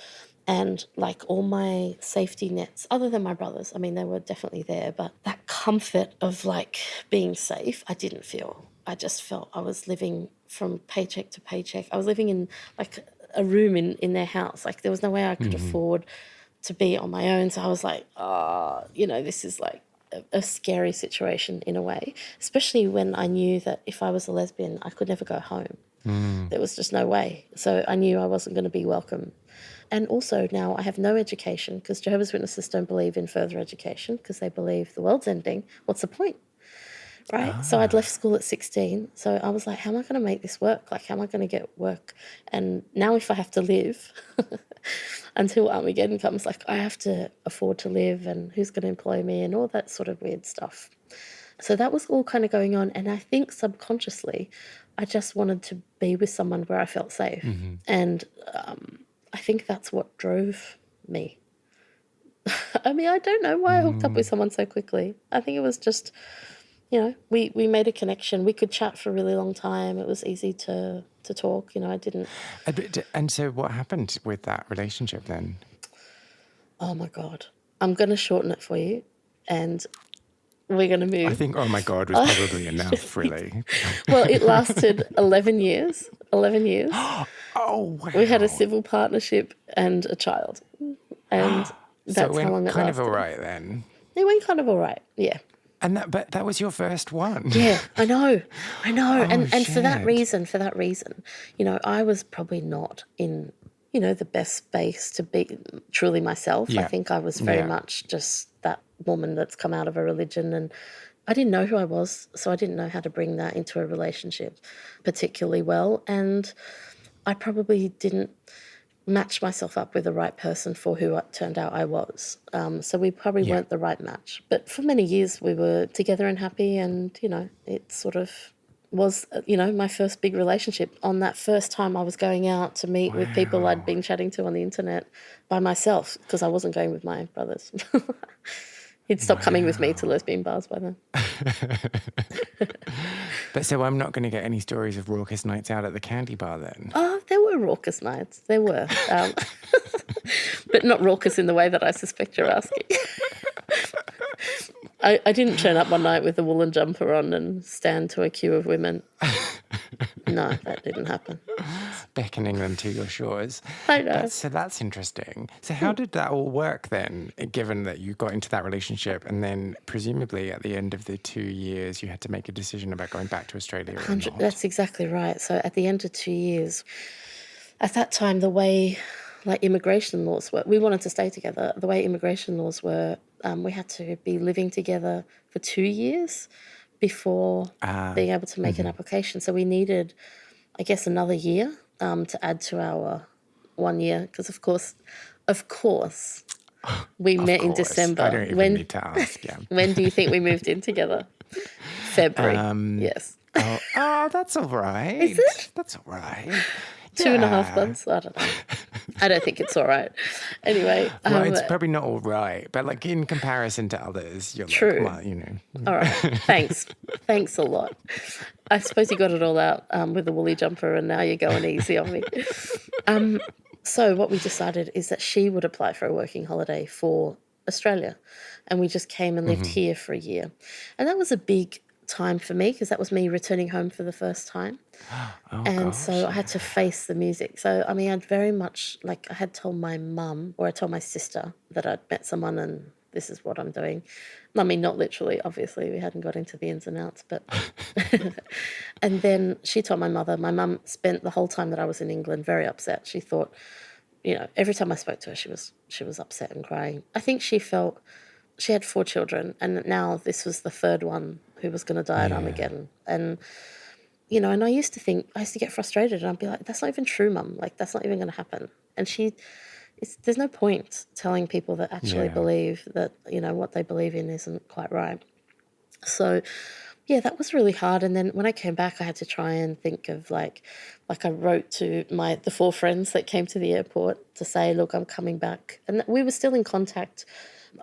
and like all my safety nets, other than my brothers, I mean, they were definitely there, but that comfort of like being safe, I didn't feel. I just felt I was living from paycheck to paycheck. I was living in like a room in their house. Like there was no way I could afford to be on my own. So I was like, this is like a scary situation in a way, especially when I knew that if I was a lesbian, I could never go home. There was just no way. So I knew I wasn't going to be welcome. And also now I have no education because Jehovah's Witnesses don't believe in further education because they believe the world's ending. What's the point? Right. So I'd left school at 16. So I was like, how am I going to make this work? Like, how am I going to get work? And now if I have to live until Armageddon comes, like I have to afford to live and who's going to employ me and all that sort of weird stuff. So that was all kind of going on. And I think subconsciously, I just wanted to be with someone where I felt safe. And I think that's what drove me. I mean, I don't know why I hooked up with someone so quickly. I think it was just... we made a connection. We could chat for a really long time. It was easy to talk. I didn't... And so what happened with that relationship then? Oh, my God. I'm going to shorten it for you and we're going to move. I think, oh, my God, was probably enough, really. Well, it lasted 11 years. 11 years. Oh, wow. We had a civil partnership and a child. And that's how long it lasted. So it went kind of all right then? It went kind of all right, yeah. But that was your first one. Yeah, I know. Oh, and for that reason, I was probably not in, the best space to be truly myself. Yeah. I think I was very much just that woman that's come out of a religion, and I didn't know who I was, so I didn't know how to bring that into a relationship particularly well, and I probably didn't match myself up with the right person for who it turned out I was. So we probably weren't the right match. But for many years we were together and happy, and, it sort of was, my first big relationship. On that first time I was going out to meet with people I'd been chatting to on the internet by myself because I wasn't going with my brothers. He'd stopped coming with me to lesbian bars by then. But so I'm not going to get any stories of raucous nights out at the candy bar then? Oh, there were raucous nights. There were. But not raucous in the way that I suspect you're asking. I didn't turn up one night with a woolen jumper on and stand to a queue of women. No, that didn't happen. Beckoning them to your shores. I know. So that's interesting. So how did that all work then, given that you got into that relationship and then presumably at the end of the 2 years you had to make a decision about going back to Australia or not? That's exactly right. So at the end of 2 years, at that time, the way immigration laws were, we wanted to stay together. The way immigration laws were, we had to be living together for 2 years before being able to make an application. So we needed, I guess, another year to add to our 1 year because, of course, we met in December. I don't even need to ask, yeah. When do you think we moved in together? February, yes. Oh, that's all right. Is it? That's all right. 2.5 months? I don't know. I don't think it's all right. Anyway. Well, it's probably not all right, but in comparison to others, you're true. All right. Thanks. Thanks a lot. I suppose you got it all out with the woolly jumper and now you're going easy on me. So what we decided is that she would apply for a working holiday for Australia. And we just came and lived here for a year. And that was a big time for me because that was me returning home for the first time. So I had to face the music. So, I'd very much, I had told my mum or I told my sister that I'd met someone and this is what I'm doing. Not literally, obviously. We hadn't got into the ins and outs, but... And then she told my mother. My mum spent the whole time that I was in England very upset. She thought, every time I spoke to her, she was upset and crying. I think she felt... She had 4 children, and now this was the third one who was going to die at Armageddon. And, and I used to get frustrated, and I'd be like, that's not even true, Mum. That's not even going to happen. And there's no point telling people that actually believe that, what they believe in isn't quite right. So, yeah, that was really hard. And then when I came back, I had to try and think of I wrote to the 4 friends that came to the airport to say, look, I'm coming back. And we were still in contact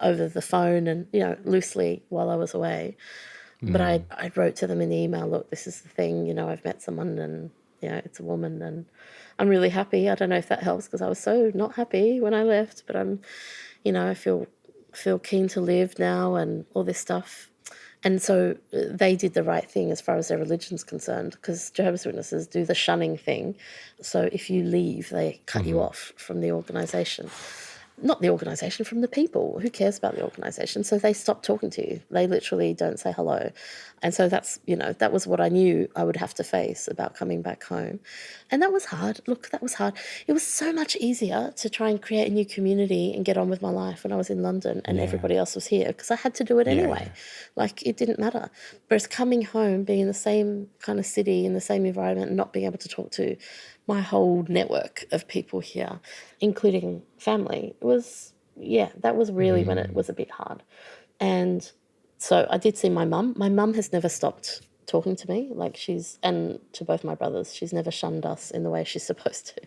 over the phone and, loosely while I was away. But I wrote to them in the email, look, this is the thing, I've met someone and, it's a woman and I'm really happy. I don't know if that helps because I was so not happy when I left, but I'm, I feel keen to live now and all this stuff. And so they did the right thing as far as their religion's concerned because Jehovah's Witnesses do the shunning thing. So if you leave, they cut you off from the organisation. Not the organisation, from the people. Who cares about the organisation? So they stop talking to you. They literally don't say hello. And so that's, that was what I knew I would have to face about coming back home. And that was hard. Look, that was hard. It was so much easier to try and create a new community and get on with my life when I was in London and everybody else was here because I had to do it anyway. It didn't matter. Whereas coming home, being in the same kind of city, in the same environment, and not being able to talk to my whole network of people here, including family, that was really when it was a bit hard. And so I did see my mum. My mum has never stopped talking to me, and to both my brothers. She's never shunned us in the way she's supposed to.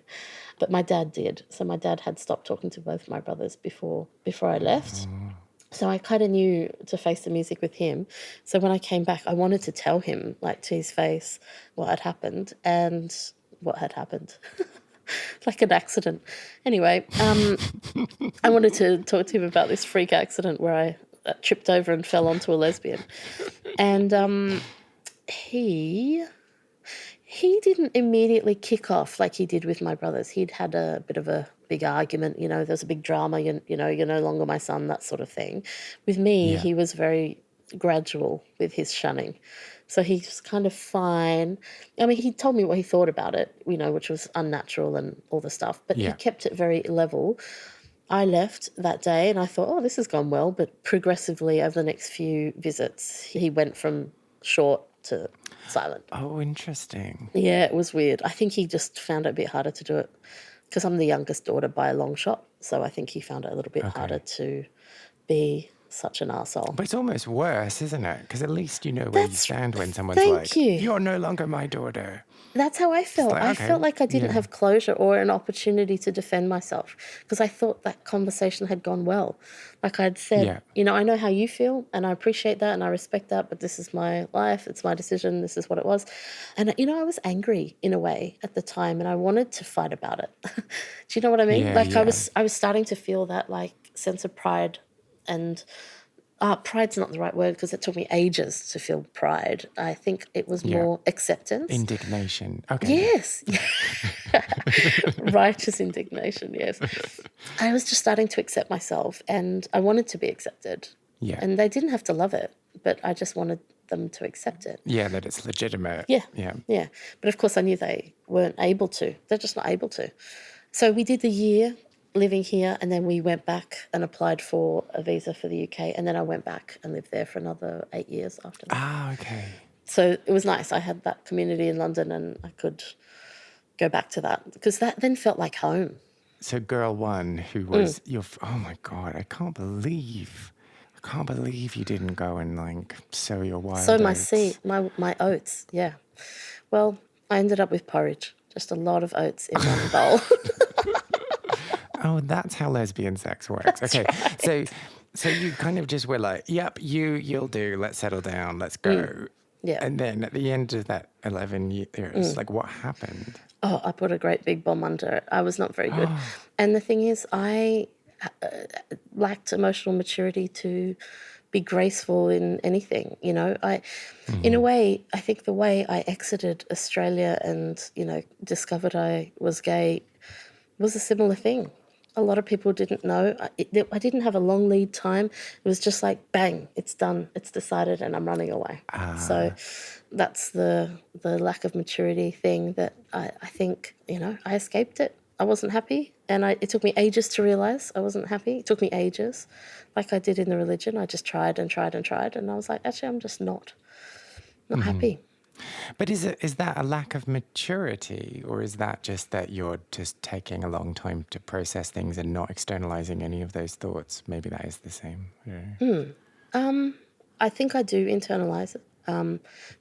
But my dad did. So my dad had stopped talking to both my brothers before I left. So I kind of knew to face the music with him. So when I came back, I wanted to tell him, to his face, what had happened and what had happened. Like an accident. Anyway, I wanted to talk to him about this freak accident where I tripped over and fell onto a lesbian. And he didn't immediately kick off like he did with my brothers. He'd had a bit of a big argument, there was a big drama, you're no longer my son, that sort of thing. With me, he was very gradual with his shunning. So he's kind of fine. He told me what he thought about it, which was unnatural and all the stuff, but he kept it very level. I left that day and I thought, this has gone well, but progressively over the next few visits, he went from short to silent. Oh, interesting. Yeah, it was weird. I think he just found it a bit harder to do it because I'm the youngest daughter by a long shot. So I think he found it a little bit harder to be such an arsehole. But it's almost worse, isn't it? Because at least you know where you stand when someone's Thank like, you. "You're no longer my daughter." That's how I felt. like, I okay, felt like I didn't yeah. have closure or an opportunity to defend myself because I thought that conversation had gone well. Like I'd said, Yeah. you know, I know how you feel and I appreciate that and I respect that, but this is my life. It's my decision. This is what it was. And, you know, I was angry in a way at the time and I wanted to fight about it. Do you know what I mean? Yeah, Like yeah. I was starting to feel that like sense of pride and pride's not the right word because it took me ages to feel pride. I think it was Yeah. more acceptance. Indignation. Okay. Yes. Righteous indignation, yes. I was just starting to accept myself and I wanted to be accepted. Yeah. And they didn't have to love it, but I just wanted them to accept it. Yeah, that it's legitimate. Yeah. Yeah. Yeah. But of course I knew they weren't able to. They're just not able to. So we did the year living here and then we went back and applied for a visa for the UK and then I went back and lived there for another 8 years after that. Ah, okay. So it was nice. I had that community in London and I could go back to that because that then felt like home. So girl one who was oh my God, I can't believe you didn't go and like sow your wild So my oats. seed, my oats, yeah. Well, I ended up with porridge, just a lot of oats in one bowl. Oh, that's how lesbian sex works. Okay. Right. So you kind of just were like, yep, you'll do, let's settle down, let's go. Yeah. And then at the end of that 11 years, like what happened? Oh, I put a great big bomb under it. I was not very good. And the thing is, I lacked emotional maturity to be graceful in anything, you know. In a way, I think the way I exited Australia and, you know, discovered I was gay was a similar thing. A lot of people didn't know. I didn't have a long lead time. It was just like, bang, it's done, it's decided, and I'm running away. So that's the lack of maturity thing that I think, you know, I escaped it. I wasn't happy, and it took me ages to realise I wasn't happy. It took me ages, like I did in the religion. I just tried and tried and tried, and I was like, actually, I'm just not happy. But is that a lack of maturity, or is that just that you're just taking a long time to process things and not externalizing any of those thoughts? Maybe that is the same. Yeah. I think I do internalise it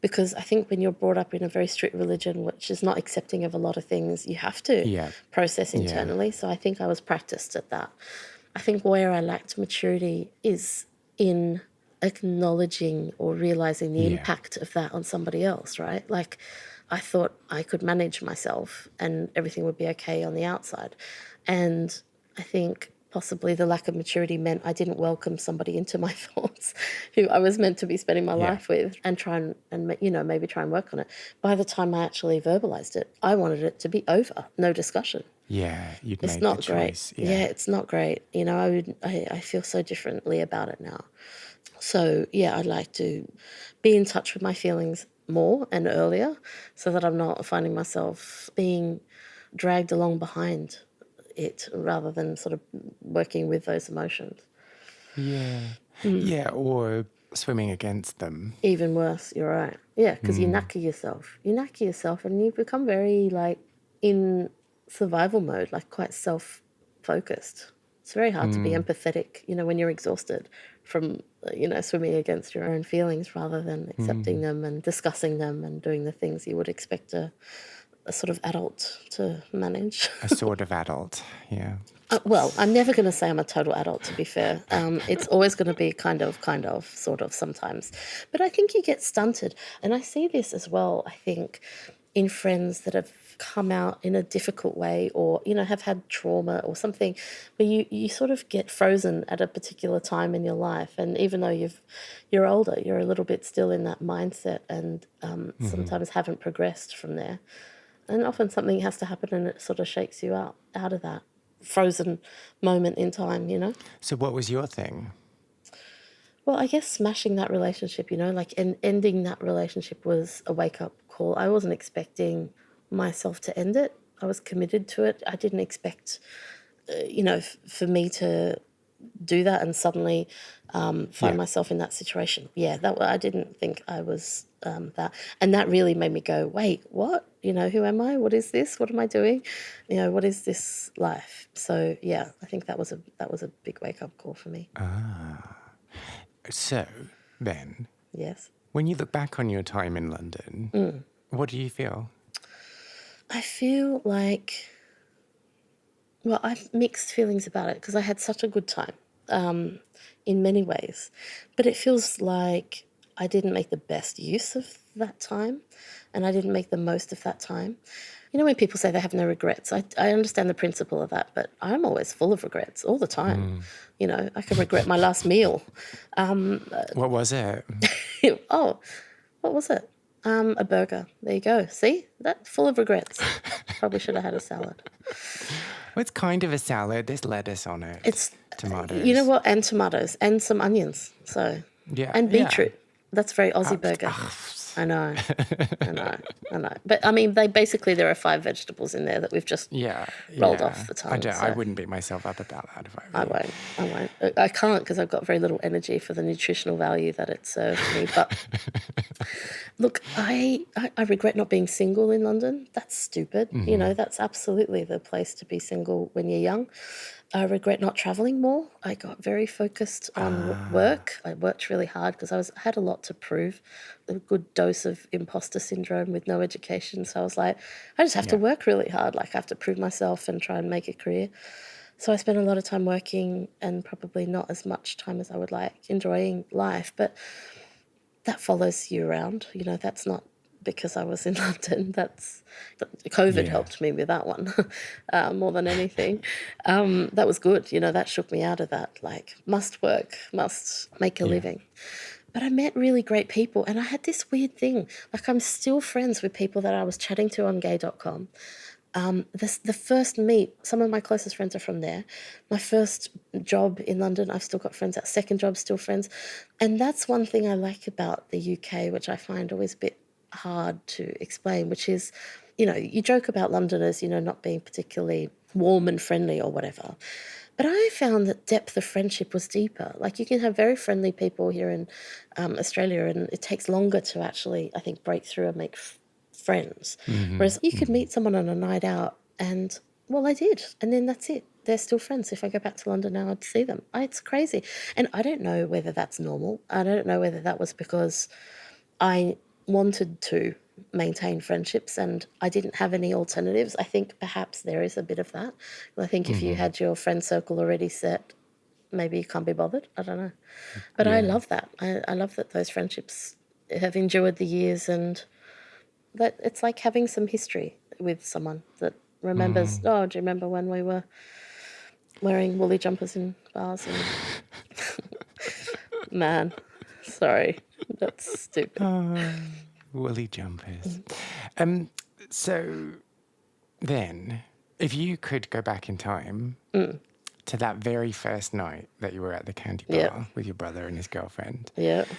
because I think when you're brought up in a very strict religion, which is not accepting of a lot of things, you have to process internally. So I think I was practiced at that. I think where I lacked maturity is in acknowledging or realising the impact of that on somebody else, right? Like I thought I could manage myself and everything would be okay on the outside. And I think possibly the lack of maturity meant I didn't welcome somebody into my thoughts who I was meant to be spending my life with and try and, you know, maybe try and work on it. By the time I actually verbalised it, I wanted it to be over, no discussion. Yeah, you'd It's made not the great. choice. Yeah, it's not great. You know, I feel so differently about it now. So, yeah, I'd like to be in touch with my feelings more and earlier so that I'm not finding myself being dragged along behind it rather than sort of working with those emotions. Yeah. Yeah, or swimming against them. Even worse, you're right. Yeah, because you knacker yourself. You knacker yourself and you become very, like, in survival mode, like quite self-focused. It's very hard to be empathetic, you know, when you're exhausted from, you know, swimming against your own feelings rather than accepting them and discussing them and doing the things you would expect a sort of adult to manage. A sort of adult, yeah. Well, I'm never going to say I'm a total adult, to be fair. It's always going to be kind of, sort of sometimes. But I think you get stunted. And I see this as well, I think, in friends that have come out in a difficult way or, you know, have had trauma or something where you sort of get frozen at a particular time in your life. And even though you're older, you're a little bit still in that mindset and sometimes haven't progressed from there. And often something has to happen and it sort of shakes you out of that frozen moment in time, you know? So what was your thing? Well, I guess smashing that relationship, you know, like ending that relationship was a wake-up call. I wasn't expecting myself to end it. I was committed to it. I didn't expect, you know, for me to do that and suddenly find myself in that situation. Yeah, I didn't think I was that. And that really made me go, wait, what? You know, who am I? What is this? What am I doing? You know, what is this life? So, yeah, I think that was a big wake-up call for me. So, then, Yes. when you look back on your time in London, what do you feel? I feel like, well, I've mixed feelings about it because I had such a good time in many ways. But it feels like I didn't make the best use of that time and I didn't make the most of that time. You know, when people say they have no regrets, I understand the principle of that, but I'm always full of regrets all the time. You know, I can regret my last meal. What was it? Oh, what was it? A burger. There you go. See? That full of regrets. Probably should have had a salad. Well, it's kind of a salad. There's lettuce on it. It's, tomatoes. you know what? And tomatoes and some onions. So, Yeah. and Yeah. beetroot. That's very Aussie burger. I know. But I mean, there are 5 vegetables in there that we've just rolled off the tongue. I wouldn't beat myself up about that if I were you. I won't. I can't because I've got very little energy for the nutritional value that it served me. But look, I regret not being single in London. That's stupid. You know, that's absolutely the place to be single when you're young. I regret not traveling more. I got very focused on work. I worked really hard because I had a lot to prove, a good dose of imposter syndrome with no education. So I was like, I just have to work really hard. Like I have to prove myself and try and make a career. So I spent a lot of time working and probably not as much time as I would like, enjoying life. But that follows you around. You know, that's not because I was in London. COVID helped me with that one more than anything. That was good. You know, that shook me out of that, like, must work, must make a living. But I met really great people, and I had this weird thing. Like, I'm still friends with people that I was chatting to on gay.com. The first meet, some of my closest friends are from there. My first job in London, I've still got friends. That second job, still friends. And that's one thing I like about the UK, which I find always a bit hard to explain, which is, you know, you joke about Londoners, you know, not being particularly warm and friendly or whatever. But I found that depth of friendship was deeper. Like, you can have very friendly people here in Australia, and it takes longer to actually, I think, break through and make friends. Whereas you could meet someone on a night out and, well, I did. And then that's it. They're still friends. If I go back to London now, I'd see them. It's crazy. And I don't know whether that's normal. I don't know whether that was because I wanted to maintain friendships and I didn't have any alternatives. I think perhaps there is a bit of that. I think if you had your friend circle already set, maybe you can't be bothered. I don't know. But I love that. I love that those friendships have endured the years, and that it's like having some history with someone that remembers, oh, do you remember when we were wearing woolly jumpers in bars? And man, sorry, that's stupid. Woolly jumpers. So then, if you could go back in time to that very first night that you were at the candy bar with your brother and his girlfriend,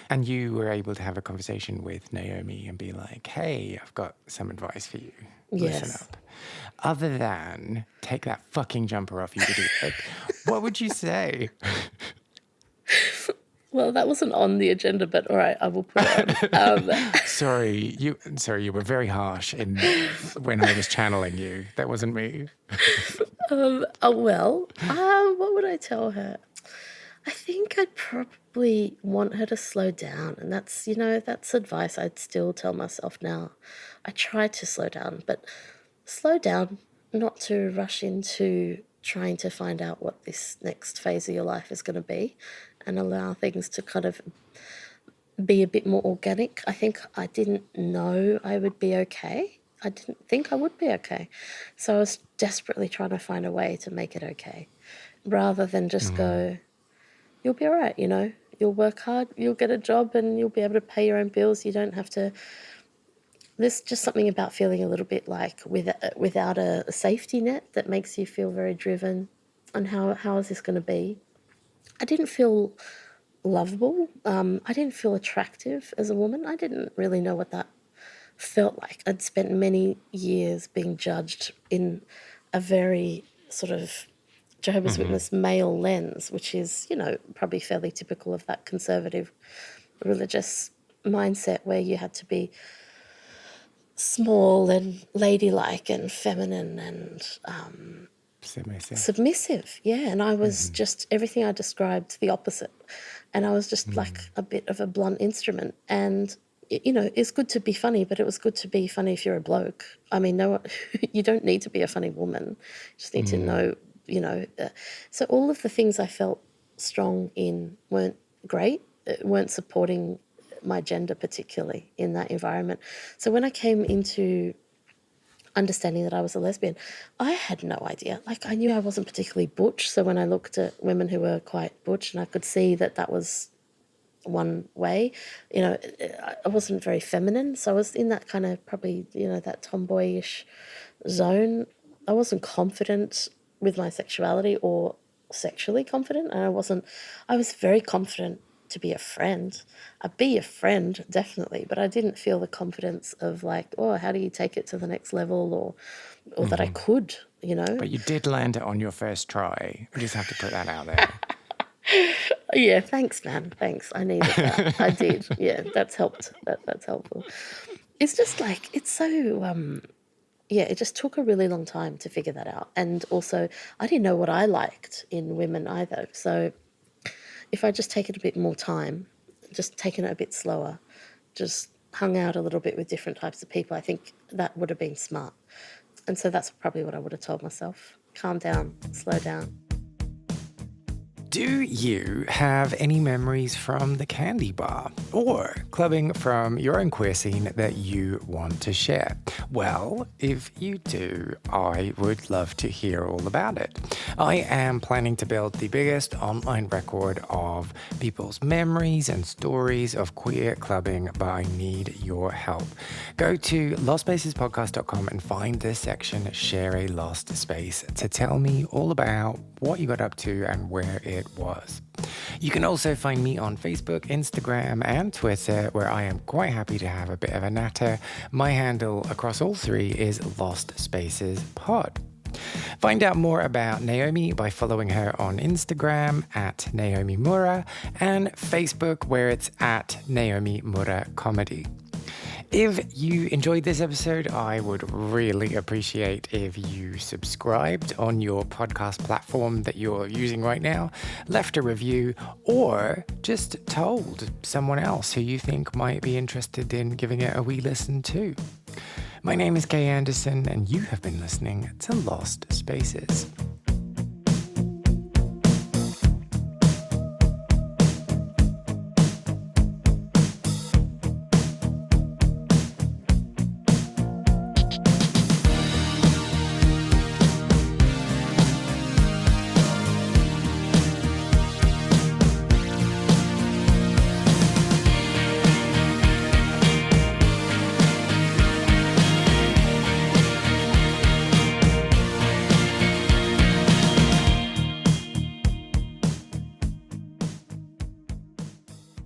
and you were able to have a conversation with Naomi and be like, hey, I've got some advice for you. Listen up. Other than take that fucking jumper off, you idiot, what would you say? Well, that wasn't on the agenda, but all right, I will put it on. Sorry, you were very harsh when I was channeling you. That wasn't me. What would I tell her? I think I'd probably want her to slow down, and that's advice I'd still tell myself now. I try to slow down, but slow down, not to rush into trying to find out what this next phase of your life is going to be, and allow things to kind of be a bit more organic. I think I didn't know I would be okay. I didn't think I would be okay. So I was desperately trying to find a way to make it okay, rather than just go, you'll be all right, you know, you'll work hard, you'll get a job and you'll be able to pay your own bills. You don't have to. There's just something about feeling a little bit like without a safety net that makes you feel very driven on how is this going to be. I didn't feel lovable. I didn't feel attractive as a woman. I didn't really know what that felt like. I'd spent many years being judged in a very sort of Jehovah's Witness male lens, which is, you know, probably fairly typical of that conservative religious mindset where you had to be small and ladylike and feminine and submissive. Yeah, and I was just everything I described, the opposite. and I was just like a bit of a blunt instrument. And you know, it's good to be funny, but it was good to be funny if you're a bloke. I mean, no, you don't need to be a funny woman. You just need to know, you know. So all of the things I felt strong in weren't great, weren't supporting my gender particularly in that environment. So when I came into understanding that I was a lesbian, I had no idea. Like, I knew I wasn't particularly butch. So when I looked at women who were quite butch, and I could see that that was one way, you know, I wasn't very feminine. So I was in that kind of probably, you know, that tomboyish zone. I wasn't confident with my sexuality or sexually confident. And I was very confident to be a friend. I'd be a friend, definitely, but I didn't feel the confidence of like, oh, how do you take it to the next level, or that I could, you know. But you did land it on your first try. I just have to put that out there. Yeah, thanks, man. Thanks. I needed that. I did. Yeah, that's helped. That's helpful. It's just like, it's so, yeah, it just took a really long time to figure that out. And also, I didn't know what I liked in women either. So if I just take it a bit more time, just taken it a bit slower, just hung out a little bit with different types of people, I think that would have been smart. And so that's probably what I would have told myself. Calm down, slow down. Do you have any memories from the candy bar or clubbing from your own queer scene that you want to share? Well, if you do, I would love to hear all about it. I am planning to build the biggest online record of people's memories and stories of queer clubbing, but I need your help. Go to lostspacespodcast.com and find this section, Share a Lost Space, to tell me all about what you got up to and where it was. You can also find me on Facebook, Instagram, and Twitter, where I am quite happy to have a bit of a natter. My handle across all three is Lost Spaces Pod. Find out more about Naomi by following her on Instagram at Naomi Mourra and Facebook, where it's at Naomi Mourra Comedy. If you enjoyed this episode, I would really appreciate if you subscribed on your podcast platform that you're using right now, left a review, or just told someone else who you think might be interested in giving it a wee listen too. My name is Kay Anderson, and you have been listening to Lost Spaces.